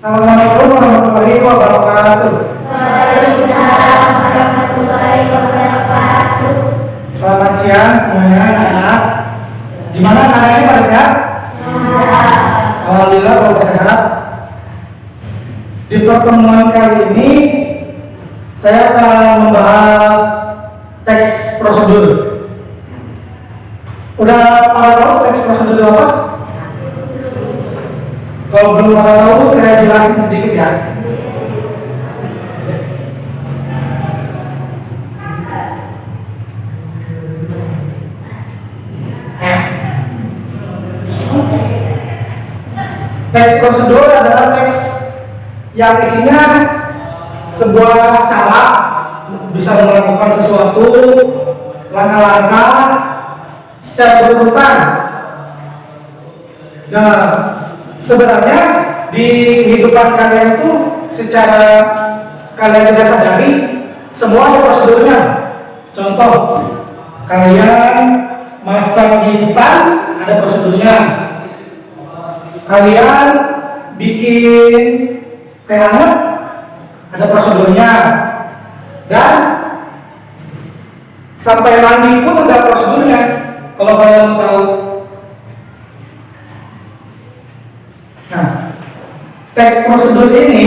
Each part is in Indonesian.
Assalamualaikum warahmatullahi wabarakatuh. Waalaikumsalam warahmatullahi wabarakatuh. Selamat siang semuanya anak-anak. Gimana kalian pada sehat? Alhamdulillah kalau sehat. Di pertemuan kali ini saya akan membahas teks prosedur. Udah pada tahu teks prosedur apa? Kalau belum pada tahu, saya jelasin sedikit ya. Teks prosedur adalah teks yang isinya sebuah cara bisa melakukan sesuatu, langkah-langkah secara berurutan. Nah, sebenarnya di kehidupan kalian itu secara kalian tidak sadari semua ada prosedurnya. Contoh, kalian masak mie instan ada prosedurnya. Kalian bikin teh hangat ada prosedurnya. Dan sampai mandi pun ada prosedurnya. Kalau kalian mau tahu. Nah, teks prosedur ini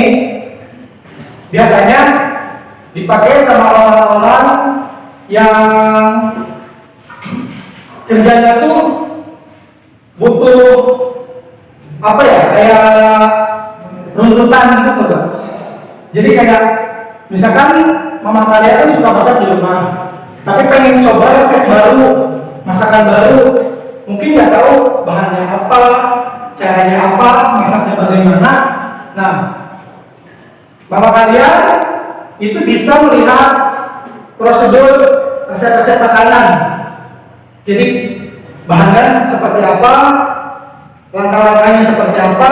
biasanya dipakai sama orang-orang yang kerjanya tuh butuh apa ya, kayak runtutan gitu kan. Jadi kayak misalkan mama kalian kan suka masak di rumah, tapi pengen coba resep baru, masakan baru, mungkin nggak tahu bahannya apa, caranya apa, masaknya bagaimana. Nah, bapak kalian itu bisa melihat prosedur resep-resep makanan. Jadi bahannya seperti apa, langkah-langkahnya seperti apa,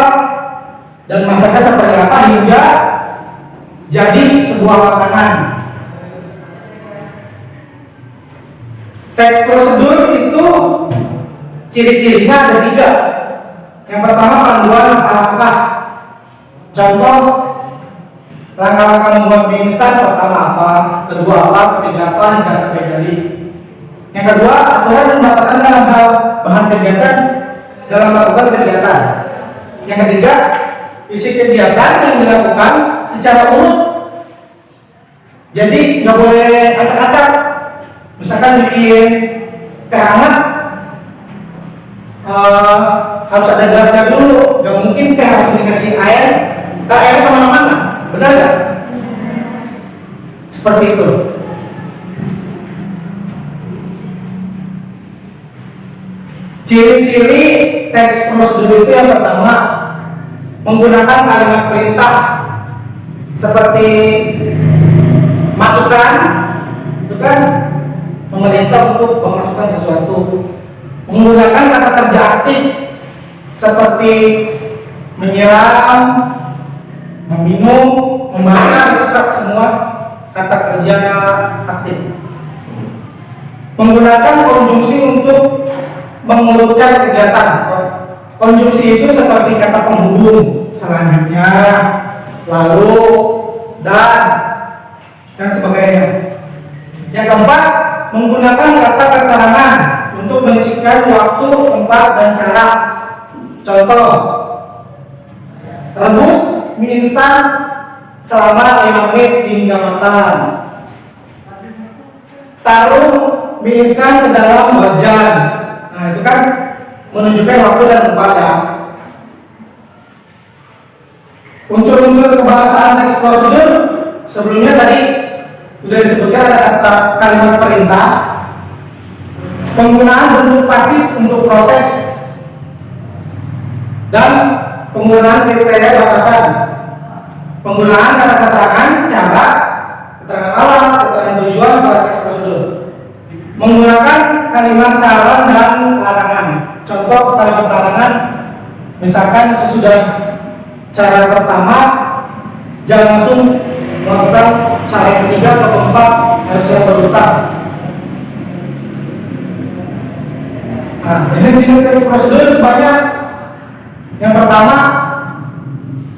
dan masaknya seperti apa hingga jadi sebuah makanan. Teks prosedur itu ciri-cirinya ada 3. Yang pertama, panduan langkah. Contoh, langkah-langkah membuat mie instan pertama apa, kedua apa, ketiga apa, hingga sampai jadi. Yang kedua, aturan dan batasan dalam hal bahan kegiatan dalam melakukan kegiatan. Yang ketiga, isi kegiatan yang dilakukan secara urut. Jadi nggak boleh acak-acak. Misalkan bikin teh hangat, harus ada gelasnya dulu. Gak mungkin teh harus dikasih air, airnya kemana-mana. Benar gak? Seperti itu. Ciri-ciri teks prosedur itu yang pertama, menggunakan kalimat perintah seperti masukan, itu kan memerintah untuk memasukkan sesuatu. Menggunakan kata kerja aktif seperti menyiram, meminum, membaca, itu kan semua kata kerja aktif. Menggunakan konjungsi untuk mengurutkan kegiatan. Konjungsi itu seperti kata penghubung, selanjutnya, lalu, dan sebagainya. Yang keempat, menggunakan kata keterangan untuk menciptakan waktu, tempat, dan cara. Contoh, rebus mie instan selama 5 menit hingga matang. Taruh mie instan ke dalam wajan. Nah, itu kan menunjukkan waktu dan tempat ya. Unsur-unsur kebahasaan teks prosedur sebelumnya tadi sudah disebutkan, ada kata kalimat perintah, penggunaan bentuk pasif untuk proses, dan penggunaan kriteria batasan, penggunaan kata keterangan, cara, keterangan alat, keterangan tujuan pada teks prosedur, menggunakan kalimat saran dan larangan. Contoh kalimat larangan, misalkan sesudah cara pertama jangan langsung melakukan cara yang ketiga atau keempat, harus secara berurutan. Nah, jenis-jenis teks prosedur banyak. Yang pertama,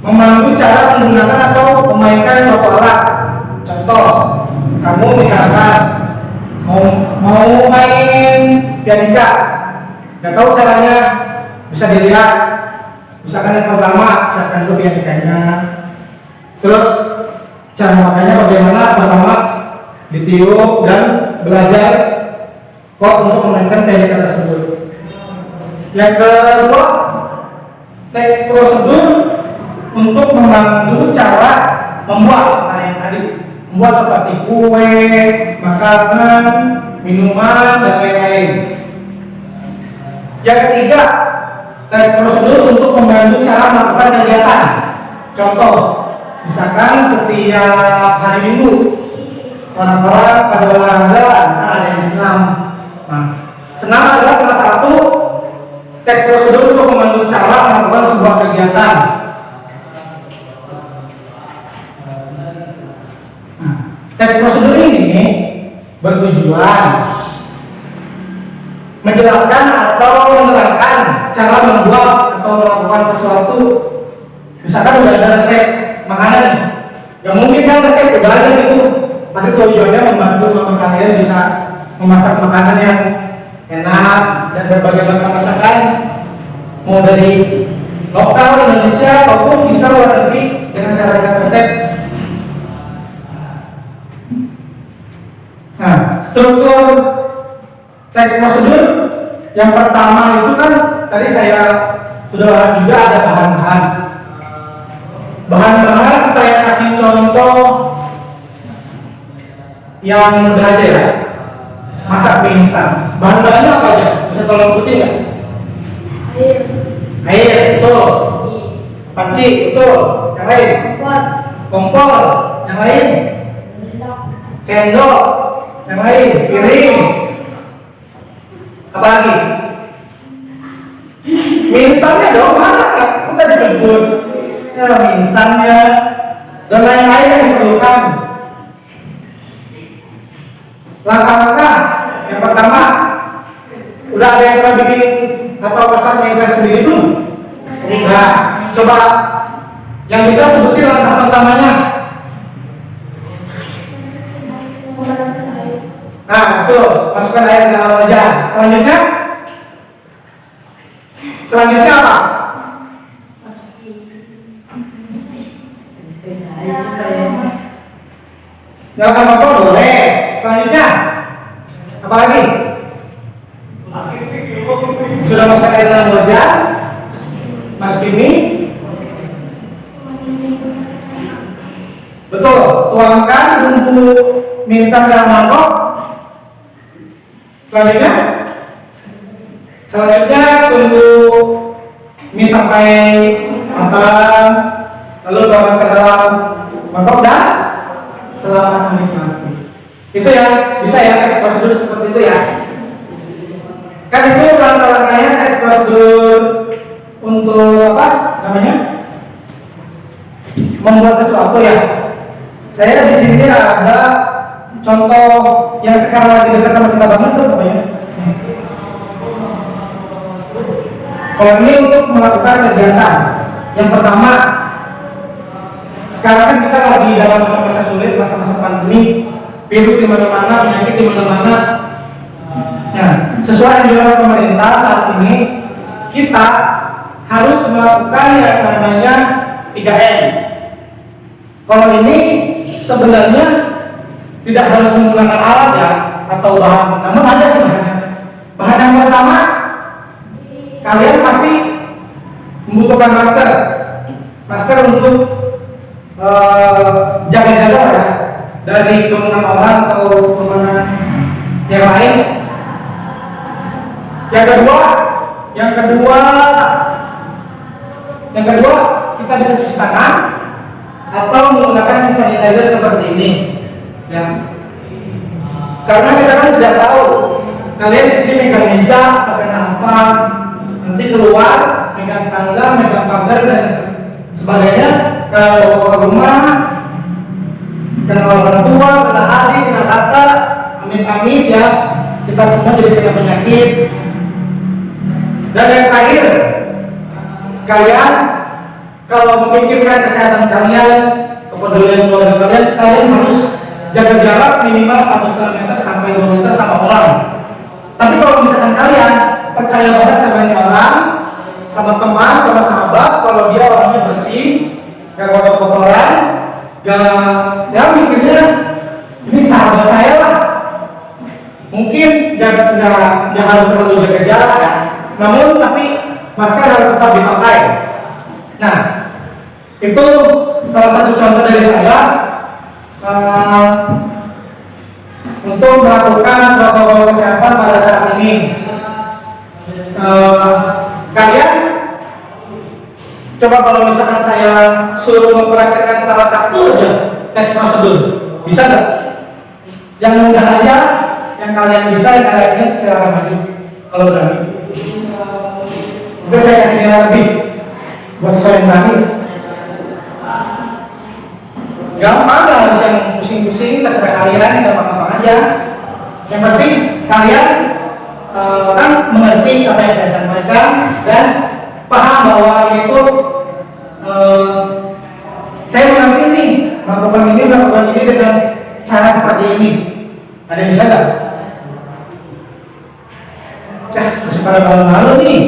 memandu cara menggunakan atau memainkan suatu alat. Contoh, kamu misalkan mau main pianika, nggak tahu caranya, bisa dilihat. Misalkan yang pertama, siapkan dulu pianikanya. Terus cara memakainya bagaimana? Pertama ditiup dan belajar kok untuk memainkan pianika tersebut. Yang kedua, teks prosedur untuk memandu cara membuat. Nah, yang tadi membuat seperti kue, makanan, minuman, dan lain-lain. Yang ketiga, teks prosedur untuk memandu cara melakukan kegiatan. Contoh, misalkan setiap hari Minggu orang-orang pada olahraga, ada yang senam. Nah, senam adalah salah satu teks prosedur untuk memandu cara melakukan sebuah kegiatan. Nah, teks prosedur ini bertujuan menjelaskan atau menerangkan cara membuat atau melakukan sesuatu. Misalkan udah ada resep makanan, ya mungkin kan resep udah ada gitu, pasti tujuannya membantu kalian bisa memasak makanan yang enak dan berbagai macam masakan, mau dari lokal Indonesia maupun bisa luar negeri dengan cara resep. Nah, struktur teks prosedur yang pertama itu kan tadi saya sudah bahas juga, ada bahan-bahan. Bahan-bahan saya kasih contoh yang mudah aja ya. Masak mie instan. Bahan-bahannya apa aja? Bisa tolong sebutin nggak? Air, betul. Panci, betul. Yang lain? Kompor. Yang lain? Sendok. Yang lain? Piring. Apa lagi? Mie instannya dong, mana? Kok tadi disebut? Ya, mie instannya dan lain-lain yang diperlukan. Langkah-langkah yang pertama, udah ada yang pernah bikin atau masak mie instan sendiri belum? Nah, coba yang bisa sebutin langkah pertamanya. Nah, betul, masukkan air ke dalam wajan. Selanjutnya apa? Nyalakan motor boleh. Selanjutnya apa lagi? Sudah masukkan air dalam wajan, masukin mie. Betul, tuangkan bumbu mie instan dalam mangkok. Selanjutnya tunggu mie sampai matang, lalu tuangkan ke dalam mangkok dan selamat menikmati. Itu ya, bisa ya teks prosedur seperti itu ya. Kan itu langkah-langkahnya teks prosedur untuk apa namanya? Membuat sesuatu ya. Saya di sini ada contoh yang sekarang lagi dekat sama kita banget tuh namanya. Kalau ini untuk melakukan kegiatan. Yang pertama, sekarang kan kita lagi dalam masa-masa sulit, masa-masa pandemi, virus di mana-mana, penyakit di mana-mana. Nah, sesuai yang dilakukan pemerintah saat ini, kita harus melakukan yang namanya 3M. Kalau ini sebenarnya tidak harus menggunakan alat ya atau bahan, namun ada sebenarnya. Bahan yang pertama, kalian pasti membutuhkan masker untuk jaga-jaga ya, dari kerumunan orang atau kerumunan yang lain. Yang kedua kita bisa cuci tangan atau menggunakan hand sanitizer seperti ini ya. Karena kita kan tidak tahu kalian di sini megang meja pakai apa, nanti keluar megang tangga, megang pagar dan sebagainya. Kalau bawa ke rumah kena orang tua, kena adik, kena kakak, amit-amit ya, kita semua jadi kena penyakit. Dan yang terakhir, kalian kalau memikirkan kesehatan kalian, kepedulian keluarga kalian, kalian harus jaga jarak minimal 1,5 meter sampai 2 meter sama orang. Tapi kalau misalkan kalian percaya banget sama ini orang, sama teman, sama sahabat, kalau dia orangnya bersih, gak kotor-kotoran, gak, ya mikirnya ini sahabat saya lah. Mungkin gak harus terlalu jaga jarak ya. Namun tapi masker harus tetap dipakai. Nah, itu salah satu contoh dari saya untuk melakukan protokol kesehatan pada saat ini. Kalian coba kalau misalkan saya suruh mempraktekkan salah satu aja teks prosedur, bisa nggak? Yang mudah aja, yang kalian bisa, yang kalian ingat, silakan maju kalau berani. Oke, saya kasih nilai lebih buat sesuai yang berani. Gampang, nggak harus yang pusing-pusing, terserah kalian, gampang-gampang aja. Yang penting kalian kan mengerti apa yang saya sampaikan dan paham bahwa ini tuh saya mengerti nih melakukan ini dengan cara seperti ini. Ada yang bisa nggak? Masih pada malu-malu nih.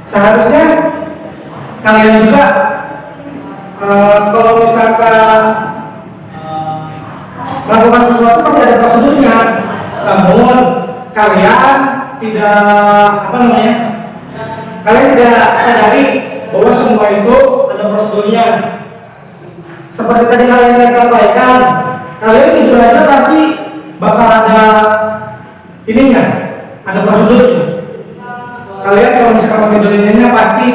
Seharusnya kalian juga kalau misalkan melakukan sesuatu pasti ada prosedurnya. Namun kalian tidak kalian tidak sadari bahwa semua itu ada prosedurnya. Seperti tadi saya sampaikan, kalian tidur aja pasti bakal ada ininya, ada prosedurnya. Kalian kalau misalkan tidur ininya pasti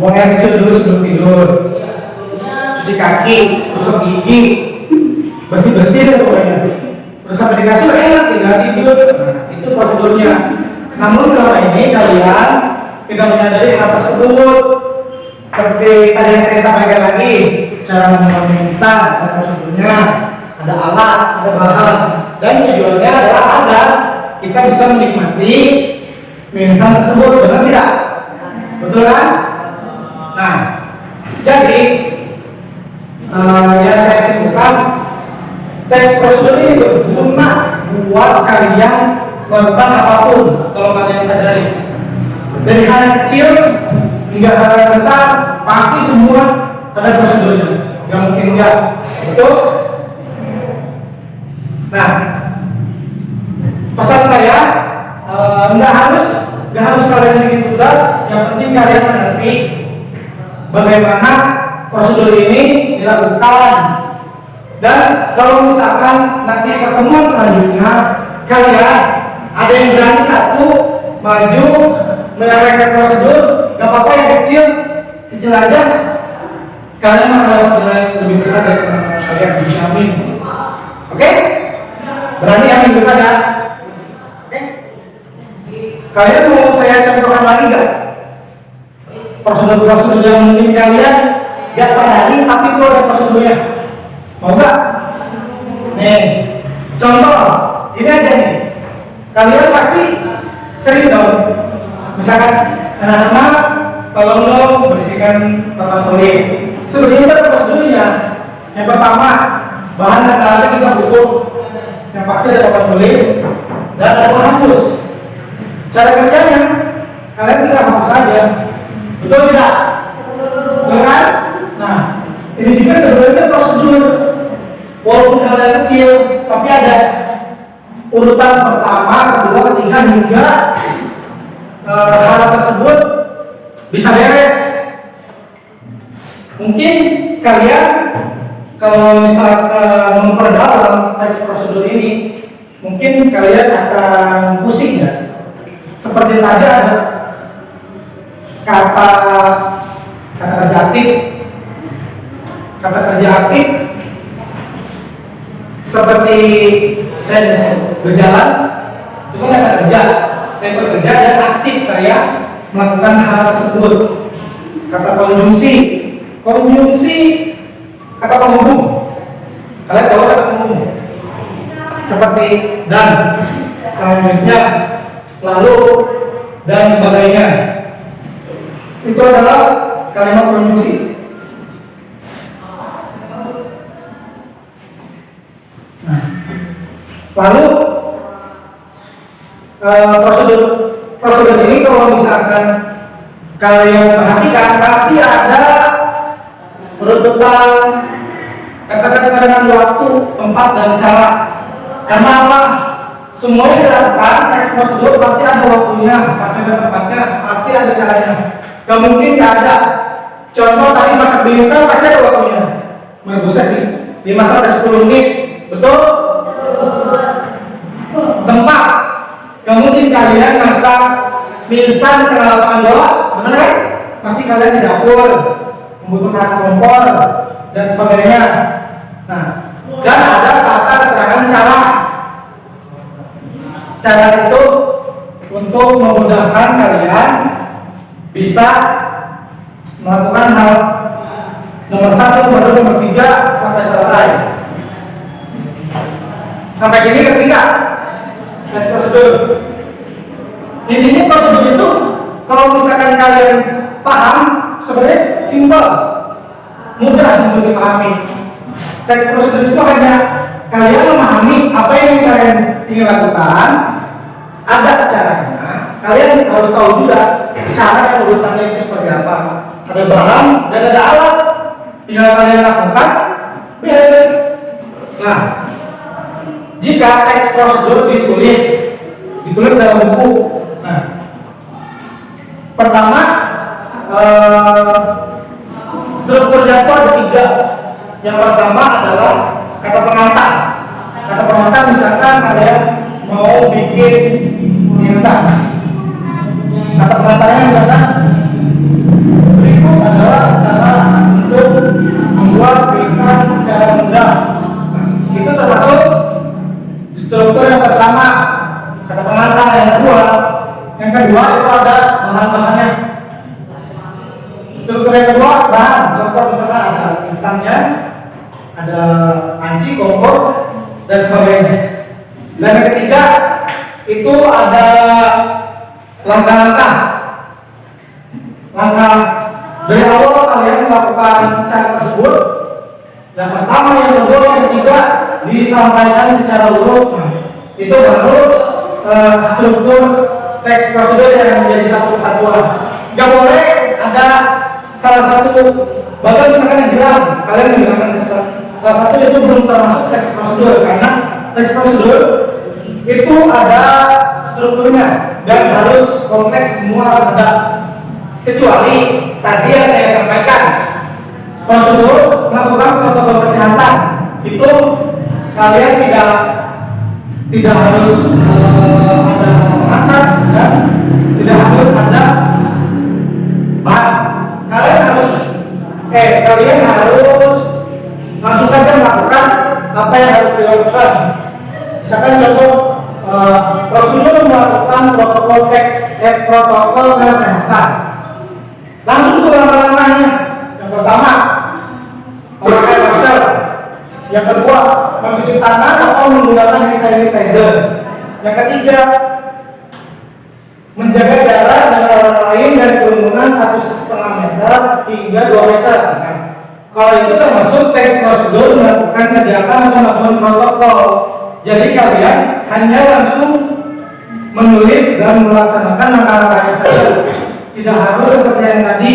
buang air kecil dulu sebelum tidur, cuci kaki, gosok gigi, bersih-bersih deh pokoknya. Terus sampai dikasih enak tinggal tidur. Nah, itu prosedurnya. Namun selama ini kalian tidak menyadari hal tersebut. Seperti tadi yang saya sampaikan lagi, cara membuat mie instan, ada prosedurnya, ada alat, ada bahan, dan tujuannya adalah agar kita bisa menikmati mie instan tersebut, benar tidak? Betul kan? Nah, jadi yang saya simpulkan, tes prosedur ini berguna buat kalian melakukan apapun kalau kalian sadari. Dari hal yang kecil hingga hal yang besar, pasti semua ada prosedurnya. Gak mungkin enggak. Betul? Nah, pesan saya nggak harus kalian bikin tugas. Yang penting kalian mengerti bagaimana prosedur ini dilakukan. Dan kalau misalkan nanti pertemuan selanjutnya kalian ada yang berani satu maju menyampaikan prosedur, gak apa-apa yang kecil aja, kalian akan dapat nilai lebih besar dari teman-teman kalian, dijamin. Oke? Berani amin juga ya? Oke? Kalian mau saya contohkan lagi gak? Prosedur-prosedur yang mungkin kalian gak sadari tapi itu ada prosedurnya. Mau gak? Nih, contoh ini aja nih. Kalian pasti sering dong. Misalkan anak-anak, tolong dong bersihkan papan tulis. Sebenarnya itu ada prosedurnya. Yang pertama, bahan dan alatnya kita butuh. Yang pasti ada papan tulis dan ada penghapus. Cara kerjanya, kalian tinggal hapus saja. Betul tidak? Betul kan? Nah, ini juga sebenarnya prosedur. Walaupun hal kecil, tapi ada urutan pertama, kedua, ketiga hingga hal tersebut bisa beres. Mungkin kalian kalau misalkan memperdalam teks prosedur ini, mungkin kalian akan pusing ya. Seperti tadi ada kata kerja aktif seperti saya berjalan itu kan kata kerja, saya bekerja dan aktif saya melakukan hal tersebut. Kata konjungsi kata penghubung, kalian tahu kata penghubung seperti dan, selanjutnya, lalu, dan sebagainya. Itu adalah kalimat konjungsi. Nah, lalu prosedur ini kalau misalkan kalian perhatikan pasti ada perututan kata-kata dengan waktu, tempat, dan cara. Karena apa? Semuanya dilakukan teks prosedur pasti ada waktunya, pasti ada tempatnya, pasti ada caranya. Gak mungkin gak ada. Contoh tadi masak mie instan pasti ada waktunya. Merebusnya sih 5 sampai 10 menit, betul? Tempat. Gak mungkin kalian masak mie instan di tengah lapangan bola, benar kan? Pasti kalian di dapur, membutuhkan kompor dan sebagainya. Nah, dan ada kata keterangan cara. Cara itu untuk memudahkan kalian bisa melakukan hal nomor 1, nomor 2, nomor 3 sampai selesai. Sampai sini ketiga tes prosedur. Intinya prosedur itu kalau misalkan kalian paham sebenarnya simpel, mudah untuk dipahami. Teks prosedur itu hanya kalian memahami apa yang kalian ingin lakukan, ada caranya. Kalian harus tahu juga cara yang urutannya itu seperti apa. Ada bahan dan ada alat, tinggal kalian lakukan, beres. Nah, jika teks prosedur ditulis dalam buku, nah, pertama strukturnya itu ada 3. Yang pertama adalah kata pengantar. Kata pengantar misalkan kalian mau bikin instan. Kata pengantarnya misalkan berikut adalah cara untuk membuat instan secara mudah. Nah, itu termasuk struktur yang pertama, kata pengantar. Yang kedua itu ada bahan-bahannya. Struktur yang kedua bahan. Contoh misalkan ada instannya, ada panci, kompor, dan sebagainya. Dan yang ketiga itu ada langkah-langkah. Langkah dari awal kalian melakukan cara tersebut. Yang pertama, yang kedua, yang ketiga disampaikan secara urut. Itu baru struktur teks prosedur yang menjadi satu kesatuan. Gak boleh ada salah satu, bahkan misalkan yang bilang kalian menggunakan sesuatu salah satu itu belum termasuk teks prosedur, karena teks prosedur itu ada strukturnya dan harus kompleks, semua harus ada. Kecuali tadi yang saya sampaikan, prosedur melakukan protokol kesehatan itu kalian tidak harus ada pengantar dan tidak harus ada bahan. Kalian harus langsung saja melakukan apa yang harus dilakukan. Misalkan contoh prosedur melakukan protokol kesehatan. Langsung ke langkah-langkahnya. Yang pertama, memakai masker. Yang kedua, mencuci tangan atau menggunakan hand sanitizer. Yang ketiga, menjaga jarak dengan orang lain dan kerumunan 1,5 meter hingga 2 meter. Nah, kalau itu termasuk teks prosedur melakukan kegiatan atau melakukan protokol. Jadi kalian hanya langsung menulis dan melaksanakan langkah-langkahnya saja. Tidak harus seperti yang tadi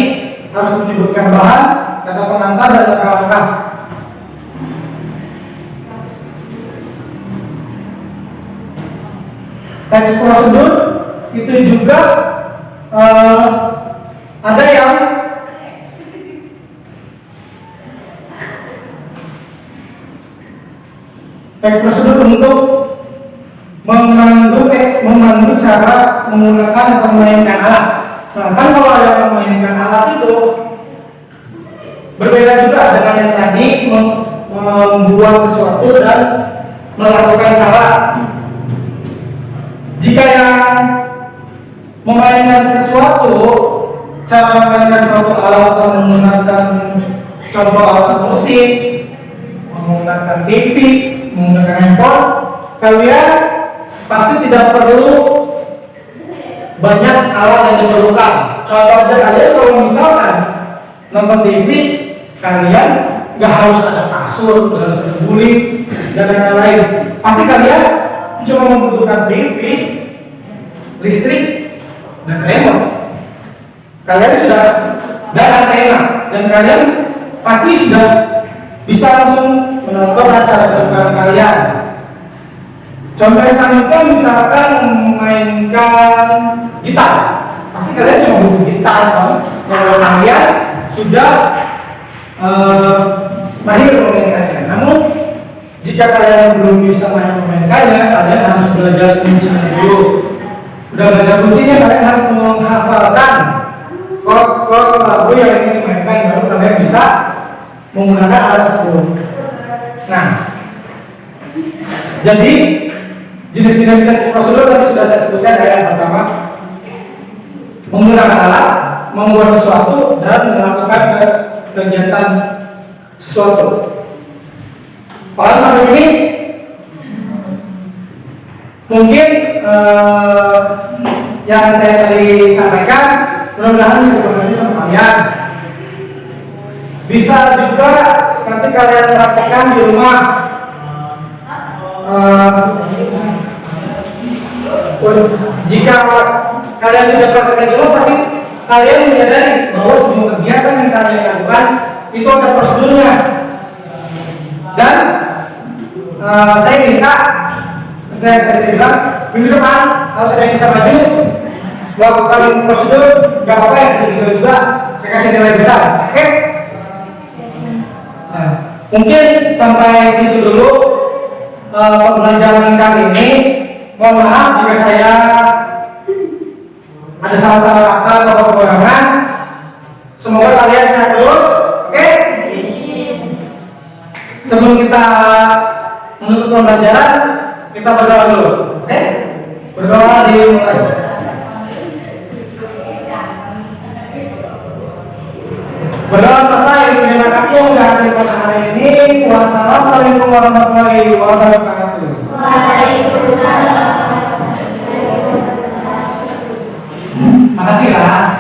harus menyebutkan bahan, kata pengantar, dan langkah-langkah. Teks prosedur itu juga ada yang teks prosedur untuk memandu cara menggunakan atau memainkan alat. Nah, kan kalau yang memainkan alat itu berbeda juga dengan yang tadi membuat sesuatu dan melakukan cara. Jika yang memainkan sesuatu, cara memainkan suatu alat atau menggunakan contoh alat musik, menggunakan TV, menggunakan handphone, kalian pasti tidak perlu banyak alat yang diperlukan. contoh aja kalian kalau misalkan nonton TV, kalian nggak harus ada kasur, nggak harus ada guling dan lain-lain. Pasti kalian cuma membutuhkan TV, listrik, dan remote. Kalian sudah dan antena, dan kalian pasti sudah bisa langsung menonton acara kesukaan kalian. Contoh yang selanjutnya misalkan memainkan gitar, pasti kalian cuma butuh gitar kan? Kalau kalian sudah mahir memainkannya. Namun jika kalian belum bisa memainkannya, kalian harus belajar kuncinya dulu. Udah belajar kuncinya, kalian harus menghafalkan chord lagu yang ingin dimainkan, baru kalian bisa menggunakan alat tersebut. Nah, jadi jenis-jenis teknik prosedur tadi sudah saya sebutkan. Yang pertama, menggunakan alat, membuat sesuatu, dan melakukan kegiatan sesuatu. Paham sampai sini? Mungkin yang saya tadi sampaikan mudah-mudahan bisa dimengerti sama kalian. Bisa juga nanti kalian praktekkan di rumah. Jika kalian sudah praktekkan di rumah, pasti kalian menyadari bahwa semua kegiatan yang kalian lakukan itu ada prosedurnya. Dan saya minta, seperti yang tadi saya bilang, minggu depan harus ada yang bisa maju melakukan prosedur, nggak apa-apa yang kecil-kecil juga, saya kasih nilai besar, oke? Nah, mungkin sampai situ dulu pembelajaran kali ini. Mohon maaf jika saya ada salah-salah kata atau kekurangan. Semoga kalian sehat terus, oke? Sebelum kita menutup pembelajaran, kita berdoa dulu, oke? Berdoa dimulai. Berdoa selesai. Terima kasih yang sudah hadir pada hari ini. Wassalamualaikum warahmatullahi wabarakatuh. Waalaikumsalam. Makasih ya.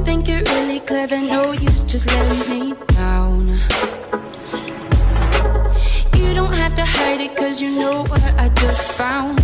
Think you're really clever, no, you just let me down. You don't have to hide it, cause you know what I just found.